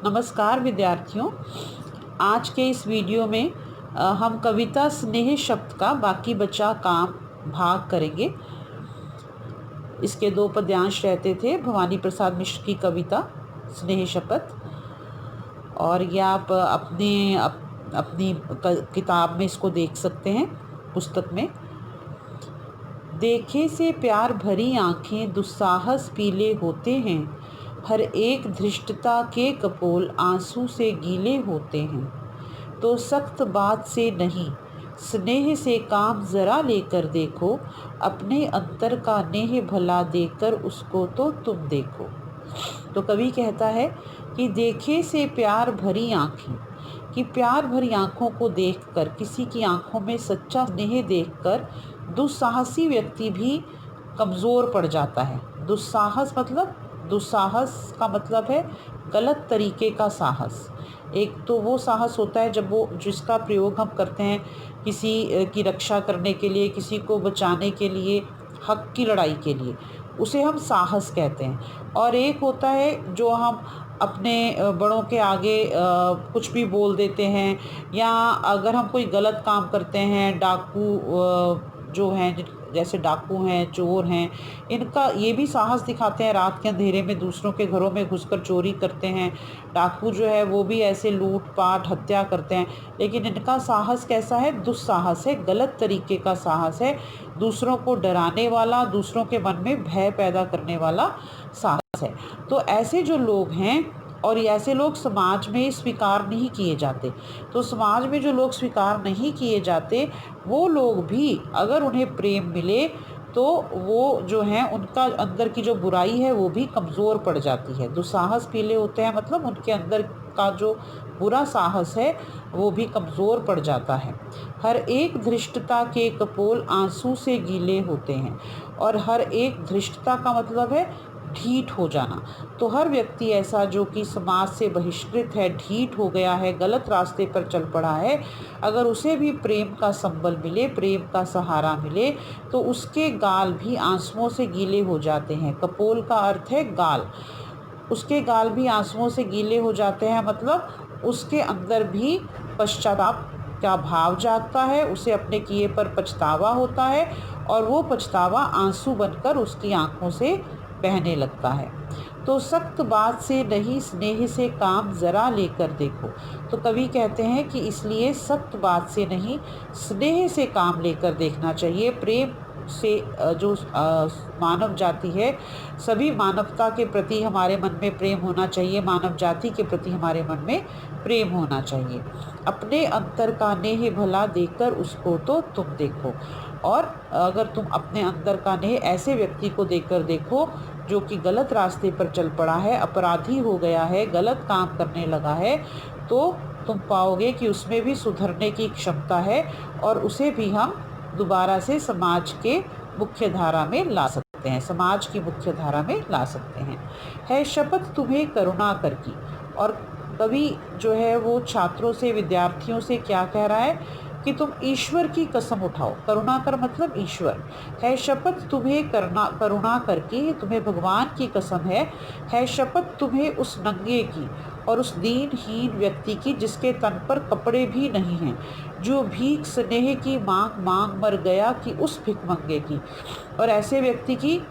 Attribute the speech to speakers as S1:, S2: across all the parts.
S1: नमस्कार विद्यार्थियों। आज के इस वीडियो में हम कविता स्नेह शब्द का बाकी बचा काम भाग करेंगे। इसके 2 पद्यांश रहते थे, भवानी प्रसाद मिश्र की कविता स्नेह शपथ, और ये आप अपनी किताब में इसको देख सकते हैं, पुस्तक में। देखे से प्यार भरी आँखें दुस्साहस पीले होते हैं, हर एक धृष्टता के कपोल आंसू से गीले होते हैं। तो सख्त बात से नहीं स्नेह से काम ज़रा लेकर देखो, अपने अंतर का नेह भला देकर उसको तो तुम देखो। तो कवि कहता है कि देखे से प्यार भरी आँखें, कि प्यार भरी आँखों को देखकर, किसी की आँखों में सच्चा स्नेह देखकर दुस्साहसी व्यक्ति भी कमज़ोर पड़ जाता है। दुस्साहस का मतलब है गलत तरीके का साहस। एक तो वो साहस होता है जिसका प्रयोग हम करते हैं किसी की रक्षा करने के लिए, किसी को बचाने के लिए, हक की लड़ाई के लिए, उसे हम साहस कहते हैं। और एक होता है जो हम अपने बड़ों के आगे कुछ भी बोल देते हैं, या अगर हम कोई गलत काम करते हैं, डाकू जो हैं, जैसे डाकू हैं, चोर हैं, इनका ये भी साहस दिखाते हैं, रात के अंधेरे में दूसरों के घरों में घुसकर चोरी करते हैं। डाकू जो है वो भी ऐसे लूट-पाट, हत्या करते हैं, लेकिन इनका साहस कैसा है? दुस्साहस है, गलत तरीके का साहस है, दूसरों को डराने वाला, दूसरों के मन में भय पैदा करने वाला साहस है। तो ऐसे जो लोग हैं, और ऐसे लोग समाज में स्वीकार नहीं किए जाते। तो समाज में जो लोग स्वीकार नहीं किए जाते, वो लोग भी अगर उन्हें प्रेम मिले तो वो जो हैं, उनका अंदर की जो बुराई है वो भी कमज़ोर पड़ जाती है। दुस्साहस पीले होते हैं, मतलब उनके अंदर का जो बुरा साहस है वो भी कमज़ोर पड़ जाता है। हर एक धृष्टता के कपोल आंसू से गीले होते हैं, और हर एक धृष्टता का मतलब है ढीठ हो जाना। तो हर व्यक्ति ऐसा जो कि समाज से बहिष्कृत है, ढीठ हो गया है, गलत रास्ते पर चल पड़ा है, अगर उसे भी प्रेम का संबल मिले, प्रेम का सहारा मिले, तो उसके गाल भी आंसुओं से गीले हो जाते हैं। कपोल का अर्थ है गाल। उसके गाल भी आंसुओं से गीले हो जाते हैं, मतलब उसके अंदर भी पश्चाताप का भाव जागता है, उसे अपने किए पर पछतावा होता है, और वो पछतावा आंसू बनकर उसकी आंखों से बहने लगता है। तो सख्त बात से नहीं स्नेह से काम ज़रा लेकर देखो। तो कवि कहते हैं कि इसलिए सख्त बात से नहीं स्नेह से काम लेकर देखना चाहिए। प्रेम से जो मानव जाति है, सभी मानवता के प्रति हमारे मन में प्रेम होना चाहिए, मानव जाति के प्रति हमारे मन में प्रेम होना चाहिए। अपने अंतर का नेह भला देकर उसको तो तुम देखो। और अगर तुम अपने अंदर का नेह ऐसे व्यक्ति को देकर देखो जो कि गलत रास्ते पर चल पड़ा है, अपराधी हो गया है, गलत काम करने लगा है, तो तुम पाओगे कि उसमें भी सुधरने की क्षमता है, और उसे भी हम दोबारा से समाज के मुख्य धारा में ला सकते हैं, समाज की मुख्य धारा में ला सकते हैं। है शपथ तुम्हें करुणा कर की। और कवि जो है वो छात्रों से, विद्यार्थियों से क्या कह रहा है कि तुम ईश्वर की कसम उठाओ। करुणा कर मतलब ईश्वर। है शपथ तुम्हें करुणा करके, तुम्हें भगवान की कसम है शपथ तुम्हें उस नंगे की और उस दीनहीन व्यक्ति की जिसके तन पर कपड़े भी नहीं हैं, जो भीख स्नेह की मांग मांग मर गया कि उस भिखमंगे की। और ऐसे व्यक्ति की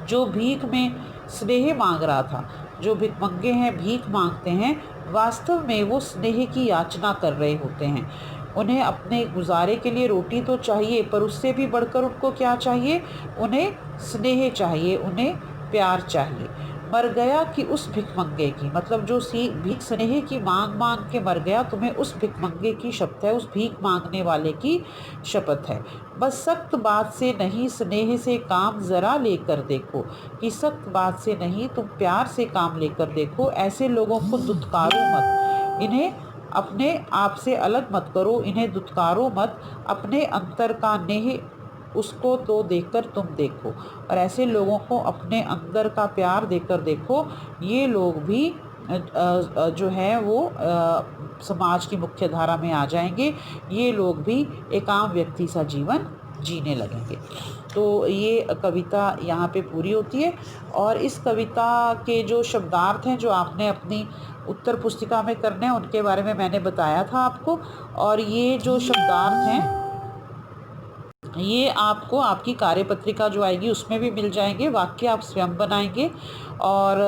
S1: जो भीख में स्नेह मांग रहा था, जो भिखमंगे हैं, भीख मांगते हैं, वास्तव में वो स्नेह की याचना कर रहे होते हैं। उन्हें अपने गुजारे के लिए रोटी तो चाहिए, पर उससे भी बढ़कर उनको क्या चाहिए? उन्हें स्नेह चाहिए, उन्हें प्यार चाहिए। मर गया कि उस भिखमंगे की, मतलब जो भीख स्नेह की मांग मांग के मर गया, तुम्हें उस भिखमंगे की शपथ है, उस भीख मांगने वाले की शपथ है। बस सख्त बात से नहीं स्नेह से काम ज़रा लेकर देखो, कि सख्त बात से नहीं तुम प्यार से काम लेकर देखो। ऐसे लोगों को दुत्कारो मत, इन्हें अपने आप से अलग मत करो, इन्हें दुत्कारो मत, अपने अंतर का नेह उसको तो देखकर तुम देखो। और ऐसे लोगों को अपने अंदर का प्यार देकर देखो। ये लोग भी जो है वो समाज की मुख्य धारा में आ जाएंगे। ये लोग भी एक आम व्यक्ति सा जीवन जीने लगेंगे। तो ये कविता यहाँ पे पूरी होती है। और इस कविता के जो शब्दार्थ हैं जो आपने अपनी उत्तर पुस्तिका में करने हैं उनके बारे में मैंने बताया था आपको। और ये जो शब्दार्थ हैं ये आपको आपकी कार्यपत्रिका जो आएगी उसमें भी मिल जाएंगे। वाक्य आप स्वयं बनाएंगे और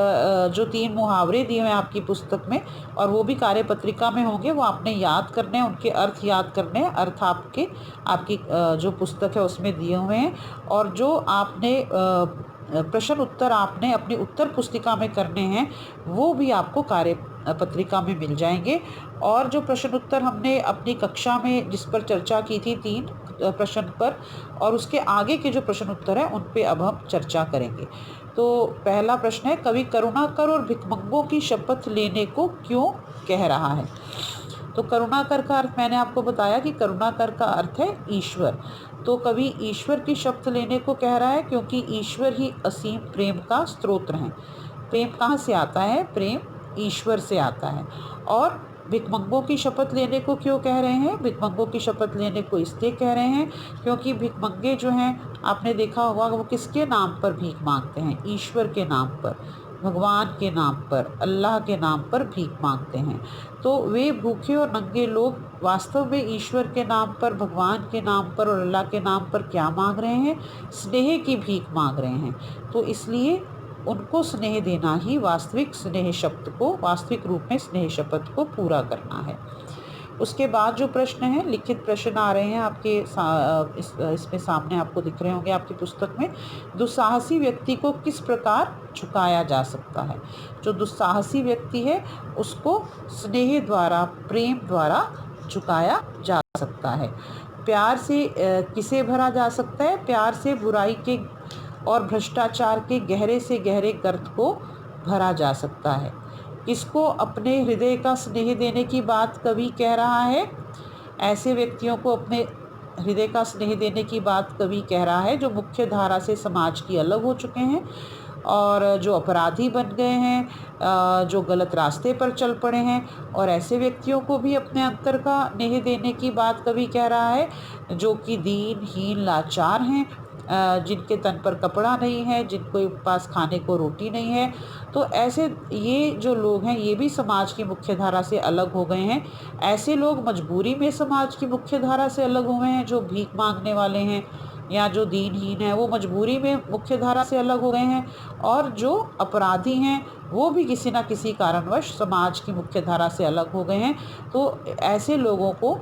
S1: जो 3 मुहावरे दिए हैं आपकी पुस्तक में और वो भी कार्यपत्रिका में होंगे, वो आपने याद करने हैं, उनके अर्थ याद करने हैं। अर्थ आपकी जो पुस्तक है उसमें दिए हुए हैं। और जो आपने प्रश्न उत्तर आपने अपनी उत्तर पुस्तिका में करने हैं वो भी आपको कार्यपत्रिका में मिल जाएंगे। और जो प्रश्न उत्तर हमने अपनी कक्षा में जिस पर चर्चा की थी 3 प्रश्न पर, और उसके आगे के जो प्रश्न उत्तर हैं उन पे अब हम चर्चा करेंगे। तो पहला प्रश्न है, कवि करुणाकर और भिखमंगों की शपथ लेने को क्यों कह रहा है? तो करुणाकर का अर्थ मैंने आपको बताया कि करुणाकर का अर्थ है ईश्वर। तो कवि ईश्वर की शपथ लेने को कह रहा है क्योंकि ईश्वर ही असीम प्रेम का स्रोत हैं। प्रेम कहाँ से आता है? प्रेम ईश्वर से आता है। और भिखमंगों की शपथ लेने को क्यों कह रहे हैं? भिखमंगों की शपथ लेने को इसलिए कह रहे हैं क्योंकि भिखमंगे जो हैं आपने देखा होगा वो किसके नाम पर भीख मांगते हैं? ईश्वर के नाम पर, भगवान के नाम पर, अल्लाह के नाम पर भीख मांगते हैं। तो वे भूखे और नंगे लोग वास्तव में ईश्वर के नाम पर, भगवान के नाम पर और अल्लाह के नाम पर क्या मांग रहे हैं? स्नेह की भीख मांग रहे हैं। तो इसलिए उनको स्नेह देना ही वास्तविक स्नेह शब्द को, वास्तविक रूप में स्नेह शपथ को पूरा करना है। उसके बाद जो प्रश्न हैं, लिखित प्रश्न आ रहे हैं आपके इसमें सामने आपको दिख रहे होंगे आपकी पुस्तक में। दुस्साहसी व्यक्ति को किस प्रकार झुकाया जा सकता है? जो दुस्साहसी व्यक्ति है उसको स्नेह द्वारा, प्रेम द्वारा झुकाया जा सकता है। प्यार से किसे भरा जा सकता है? प्यार से बुराई के और भ्रष्टाचार के गहरे से गहरे गर्त को भरा जा सकता है। किसको अपने हृदय का स्नेह देने की बात कवि कह रहा है? ऐसे व्यक्तियों को अपने हृदय का स्नेह देने की बात कवि कह रहा है जो मुख्य धारा से समाज की अलग हो चुके हैं और जो अपराधी बन गए हैं, जो गलत रास्ते पर चल पड़े हैं। और ऐसे व्यक्तियों को भी अपने अंतर का स्नेह देने की बात कवि कह रहा है जो कि दीनहीन लाचार हैं, जिनके तन पर कपड़ा नहीं है, जिनके पास खाने को रोटी नहीं है। तो ऐसे ये जो लोग हैं ये भी समाज की मुख्य धारा से अलग हो गए हैं। ऐसे लोग मजबूरी में समाज की मुख्य धारा से अलग हुए हैं। जो भीख मांगने वाले हैं या जो दीनहीन है वो मजबूरी में मुख्य धारा से अलग हो गए हैं। और जो अपराधी हैं वो भी किसी न किसी कारणवश समाज की मुख्य धारा से अलग हो गए हैं। तो ऐसे लोगों को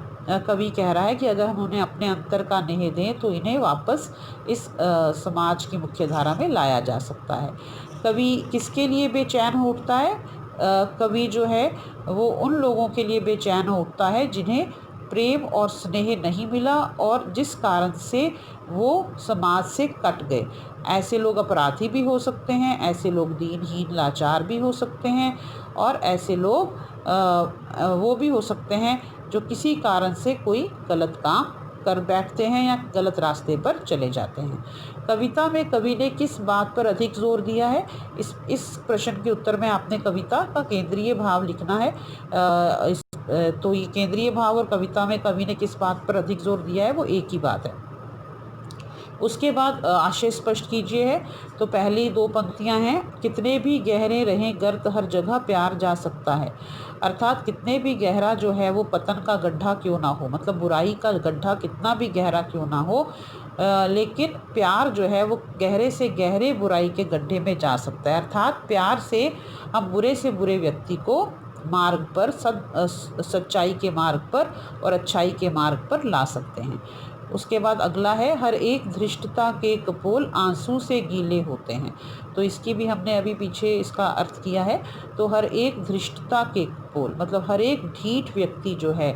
S1: कवि कह रहा है कि अगर हम उन्हें अपने अंतर का स्नेह दें तो इन्हें वापस इस समाज की मुख्य धारा में लाया जा सकता है। कवि किसके लिए बेचैन हो उठता है? कवि जो है वो उन लोगों के लिए बेचैन हो उठता है जिन्हें प्रेम और स्नेह नहीं मिला और जिस कारण से वो समाज से कट गए। ऐसे लोग अपराधी भी हो सकते हैं, ऐसे लोग दीनहीन लाचार भी हो सकते हैं और ऐसे लोग वो भी हो सकते हैं जो किसी कारण से कोई गलत काम कर बैठते हैं या गलत रास्ते पर चले जाते हैं। कविता में कवि ने किस बात पर अधिक जोर दिया है? इस प्रश्न के उत्तर में आपने कविता का केंद्रीय भाव लिखना है। तो ये केंद्रीय भाव और कविता में कवि ने किस बात पर अधिक जोर दिया है वो एक ही बात है। उसके बाद आशय स्पष्ट कीजिए है। तो पहली 2 पंक्तियां हैं, कितने भी गहरे रहें गर्त हर जगह प्यार जा सकता है। अर्थात कितने भी गहरा जो है वो पतन का गड्ढा क्यों ना हो, मतलब बुराई का गड्ढा कितना भी गहरा क्यों ना हो, लेकिन प्यार जो है वो गहरे से गहरे बुराई के गड्ढे में जा सकता है। अर्थात प्यार से हम बुरे से बुरे व्यक्ति को मार्ग पर, सच्चाई के मार्ग पर और अच्छाई के मार्ग पर ला सकते हैं। उसके बाद अगला है, हर एक धृष्टता के कपोल आंसू से गीले होते हैं। तो इसकी भी हमने अभी पीछे इसका अर्थ किया है। तो हर एक धृष्टता के कपोल मतलब हर एक ढीठ व्यक्ति जो है,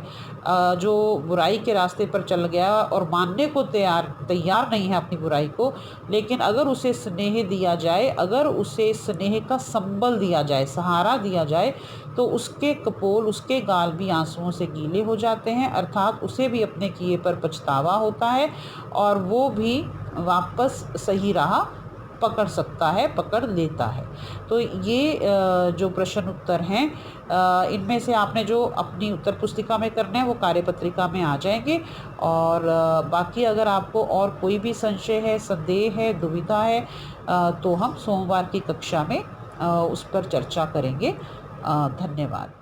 S1: जो बुराई के रास्ते पर चल गया और मानने को तैयार नहीं है अपनी बुराई को, लेकिन अगर उसे स्नेह दिया जाए, अगर उसे स्नेह का संबल दिया जाए, सहारा दिया जाए, तो उसके कपोल, उसके गाल भी आंसुओं से गीले हो जाते हैं। अर्थात उसे भी अपने किए पर पछतावा होता है और वो भी वापस सही राह पकड़ सकता है, पकड़ लेता है। तो ये जो प्रश्न उत्तर हैं, इनमें से आपने जो अपनी उत्तर पुस्तिका में करने हैं वो कार्यपत्रिका में आ जाएंगे। और बाकी अगर आपको और कोई भी संशय है, संदेह है, दुविधा है, तो हम सोमवार की कक्षा में उस पर चर्चा करेंगे। धन्यवाद।